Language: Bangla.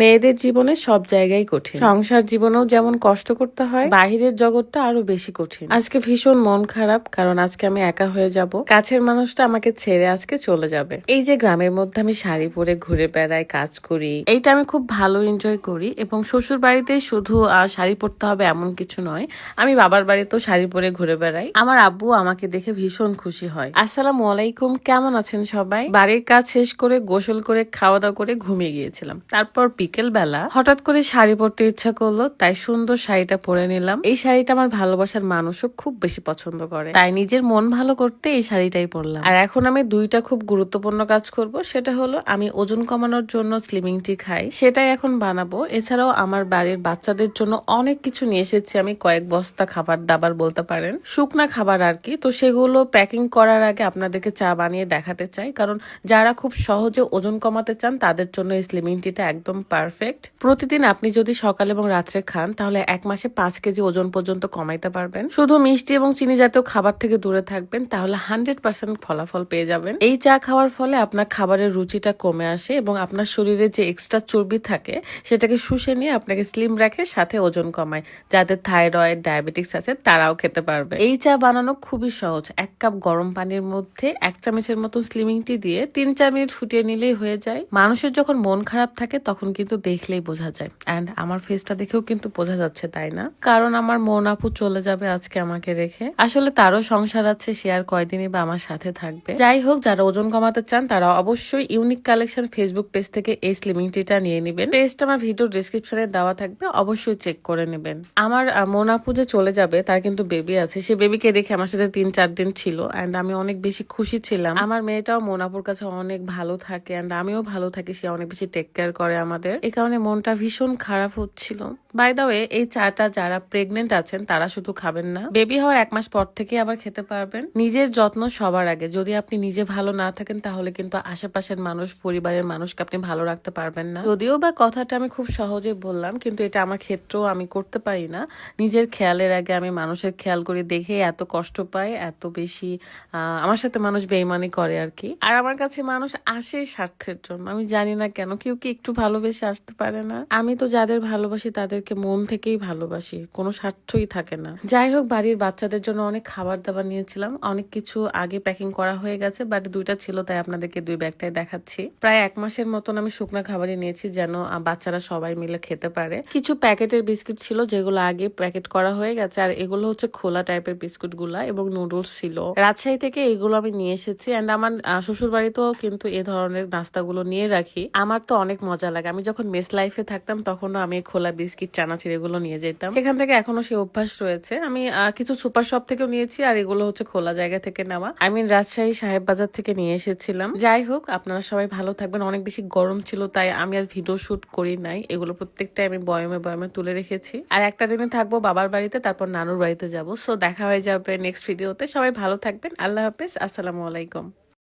মেয়েদের জীবনে সব জায়গায় কঠিন, সংসার জীবনেও যেমন কষ্ট করতে হয়, বাহিরের জগৎটা আরো বেশি কঠিন। আজকে ভীষণ মন খারাপ, কারণ আজকে আমি একা হয়ে যাব। কাছের মানুষটা আমাকে ছেড়ে আজকে চলে যাবে। এই যে গ্রামের মধ্যে আমি শাড়ি পরে ঘুরে বেড়াই, কাজ করি, এইটা আমি খুব ভালো এনজয় করি। এবং শ্বশুর বাড়িতেই শুধু শাড়ি পরতে হবে এমন কিছু নয়, আমি বাবার বাড়িতেও শাড়ি পরে ঘুরে বেড়াই। আমার আব্বু আমাকে দেখে ভীষণ খুশি হয়। আসসালামু আলাইকুম, কেমন আছেন সবাই? বাড়ির কাজ শেষ করে গোসল করে খাওয়া দাওয়া করে ঘুমিয়ে গিয়েছিলাম। তারপর বিকেল বেলা হঠাৎ করে শাড়ি পরতে ইচ্ছা করলো, তাই সুন্দর শাড়িটা পরে নিলাম। এই শাড়িটা আমার ভালোবাসার মানুষও খুব বেশি পছন্দ করে, তাই নিজের মন ভালো করতে এই শাড়িটাই পরলাম। আর এখন আমি দুইটা খুব গুরুত্বপূর্ণ কাজ করব, সেটা হলো আমি ওজন কমানোর জন্য স্লিমিং টি খাই, সেটাই এখন বানাবো। এছাড়াও আমার বাড়ির বাচ্চাদের জন্য অনেক কিছু নিয়ে এসেছি আমি, কয়েক বস্তা খাবার দাবার বলতে পারেন, শুকনা খাবার আর কি। তো সেগুলো প্যাকিং করার আগে আপনাদেরকে চা বানিয়ে দেখাতে চাই, কারণ যারা খুব সহজে ওজন কমাতে চান তাদের জন্য এই স্লিমিং টিটা একদম পারফেক্ট। প্রতিদিন আপনি যদি সকাল এবং রাত্রে খান তাহলে 1 মাসে 5 কেজি ওজন পর্যন্ত কমাইতে পারবেন। শুধু মিষ্টি এবং চিনি জাতীয় খাবার থেকে দূরে থাকবেন, তাহলে 100% ফলাফল পেয়ে যাবেন। এই চা খাওয়ার ফলে আপনার খাবারের রুচিটা কমে আসে এবং আপনার শরীরে যে এক্সট্রা চর্বি থাকে সেটাকে শুষে নিয়ে আপনাকে স্লিম রাখে, সাথে ওজন কমায়। যাদের থাইরয়েড, ডায়াবেটিক্স আছে তারাও খেতে পারবে। এই চা বানানো খুবই সহজ। 1 কাপ গরম পানির মধ্যে 1 চামচের মতো স্লিমিং টি দিয়ে 3-4 মিনিট ফুটিয়ে নিলেই হয়ে যায়। মানুষের যখন মন খারাপ থাকে তখন কিন্তু দেখলেই বোঝা যায়। এন্ড আমার ফেসটা দেখেও কিন্তু বোঝা যাচ্ছে, তাই না? কারণ আমার মন আপু চলে যাবে আজকে আমাকে রেখে। আসলে তারও সংসার আছে, সে আর কয়দিনই বা আমার সাথে থাকবে। যাই হোক, যারা ওজন কমাতে চান তারা অবশ্যই ইউনিক কালেকশন ফেসবুক পেজ থেকে এই স্লিমিং টিটা নিয়ে নেবেন। পেজটা আমার ভিডিও ডেসক্রিপশনে দেওয়া থাকবে, অবশ্যই চেক করে নেবেন। আমার মন আপু যে চলে যাবে তার কিন্তু বেবি আছে, সে বেবিকে রেখে আমার সাথে 3-4 দিন ছিল এন্ড আমি অনেক বেশি খুশি ছিলাম। আমার মেয়েটাও মন আপুর কাছে অনেক ভালো থাকে এন্ড আমিও ভালো থাকি, সে অনেক বেশি টেক কেয়ার করে আমাদের। এই কারণে মনটা ভীষণ খারাপ হচ্ছিল। বাই দা ওয়ে, এই চাটা যারা প্রেগনেন্ট আছেন তারা শুধু খাবেন না, বেবি হওয়ার 1 মাস পর থেকে আবার খেতে পারবেন। নিজের যত্ন সবার আগে। যদি আপনি নিজে ভালো না থাকেন তাহলে কিন্তু আশেপাশের মানুষ, পরিবারের মানুষকে আপনি ভালো রাখতে পারবেন না। যদিও বা কথাটা আমি খুব সহজে বললাম, কিন্তু এটা আমার ক্ষেত্রেও আমি করতে পারি না। নিজের খেয়ালের আগে আমি মানুষের খেয়াল করে দেখে এত কষ্ট পাই, এত বেশি আমার সাথে মানুষ বেইমানি করে আর কি। আর আমার কাছে মানুষ আসে স্বার্থের জন্য, আমি জানি না কেন। কেউ কি একটু ভালোবেসে আসতে পারে না? আমি তো যাদের ভালোবাসি তাদেরকে মন থেকেই ভালোবাসি, কোনো স্বার্থই থাকে না। যাই হোক, বাড়ির বাচ্চাদের জন্য অনেক খাবার দাবার নিয়েছিলাম, অনেক কিছু আগে প্যাকিং করা হয়ে গেছে, বাট 2টা ছিল তাই আপনাদেরকে 2 ব্যাগটাই দেখাচ্ছি। প্রায় 1 মাসের মতন আমি শুকনো খাবারই নিয়েছি, যেন বাচ্চারা সবাই মিলে খেতে পারে। কিছু প্যাকেটের বিস্কিট ছিল যেগুলো আগে প্যাকেট করা হয়ে গেছে, আর এগুলো হচ্ছে খোলা টাইপের বিস্কুট গুলা, এবং নুডলস ছিল। রাজশাহী থেকে এগুলো আমি নিয়ে এসেছি এন্ড আমার শ্বশুর বাড়িতেও কিন্তু এ ধরনের নাস্তাগুলো নিয়ে রাখি। আমার তো অনেক মজা লাগে। আমি যখন মেস লাইফে থাকতাম তখনও আমি খোলা বিস্কিট, চানাচুর এগুলো নিয়ে যেতাম, সেখান থেকে এখনো সে অভ্যাস রয়েছে। আমি কিছু সুপার শপ থেকেও নিয়েছি, আর এগুলো হচ্ছে খোলা জায়গা থেকে নেওয়া। আমি রাজশাহী সাহেব বাজার থেকে নিয়ে এসেছিলাম। যাই হোক, আপনারা সবাই ভালো থাকবেন। অনেক বেশি গরম ছিল তাই আমি আর ভিডিও শুট করি নাই, এগুলো প্রত্যেকটাই আমি বয়মে বয়মে তুলে রেখেছি। আর একটা দিনে থাকবো বাবার বাড়িতে, তারপর নানুর বাড়িতে যাবো। সো দেখা হয়ে যাবে নেক্সট ভিডিওতে। সবাই ভালো থাকবেন। আল্লাহ হাফেজ, আসসালামু আলাইকুম।